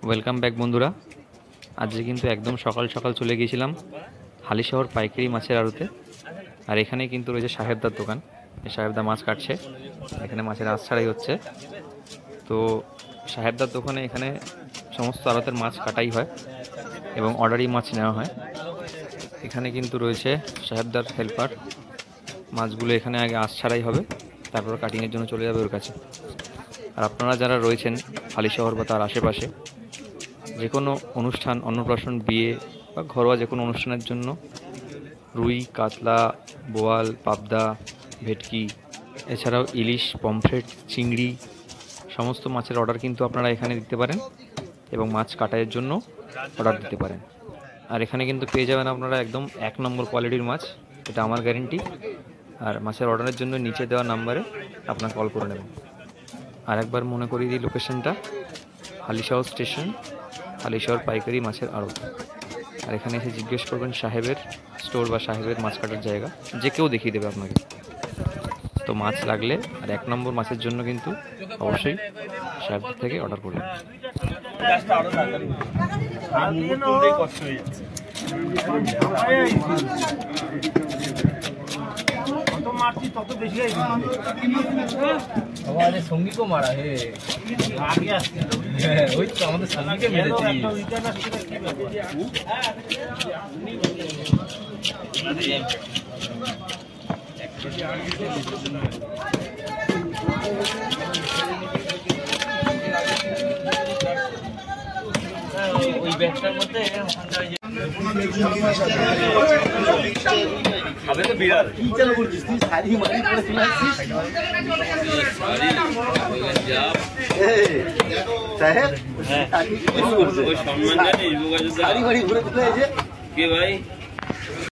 Welcome back বন্ধুরা। আজকে কিন্তু একদম সকাল সকাল চলে গিয়েছিলাম হালিশহর পাইকারি মাছের আড়তে। আর এখানে কিন্তু রয়েছে সাহেবদার দোকান। এই সাহেবদা মাছ কাটছে, এখানে মাছের আঁশ ছাড়াই হচ্ছে। তো সাহেবদার দোকানে এখানে সমস্ত আড়তের মাছ কাটাই হয় এবং অর্ডারই মাছ নেওয়া হয়। এখানে কিন্তু রয়েছে সাহেবদার হেল্পার, মাছগুলো এখানে আগে আঁশ ছাড়াই হবে, তারপর কাটিংয়ের জন্য চলে যাবে ওর কাছে। আর আপনারা যারা রয়েছেন হালিশহর বা তার আশেপাশে, যে কোনো অনুষ্ঠান, অন্নপ্রাশন, বিয়ে বা ঘরোয়া যে কোনো অনুষ্ঠানের জন্য রুই, কাতলা, বোয়াল, পাবদা, ভেটকি, এছাড়াও ইলিশ, পমফ্রেট, চিংড়ি সমস্ত মাছের অর্ডার কিন্তু আপনারা এখানে দিতে পারেন এবং মাছ কাটাইয়ের জন্য অর্ডার দিতে পারেন। আর এখানে কিন্তু পেয়ে যাবেন আপনারা একদম 1 নম্বর কোয়ালিটির মাছ, এটা আমার গ্যারেন্টি। আর মাছের অর্ডারের জন্য নিচে দেওয়া নাম্বারে আপনার কল করে নেবেন। আর একবার মনে করিয়ে দিই লোকেশনটা, হালিশহর স্টেশন, হালিশহর পাইকারি মাছের আড়ত। আর এখানে এসে জিজ্ঞেস করবেন সাহেবের স্টোর বা সাহেবের মাছ কাটার জায়গা, যে কেউ দেখিয়ে দেবে আপনাকে। তো মাছ লাগলে আর 1 নম্বর মাছের জন্য কিন্তু অবশ্যই সাহেব থেকে অর্ডার করবেন। আমাদের সঙ্গীকেও মারা হে ওই তো আমাদের সঙ্গীকে মেরেছি। ওই ব্যাগটার মধ্যে হবে তো বিড়াল কি চালু করছিস তুই? শাড়ি মারি করে চলে আসছিস। সাহেব ওই সম্মান জানিস শাড়ি মারি ঘুরে চলে এসে কে ভাই?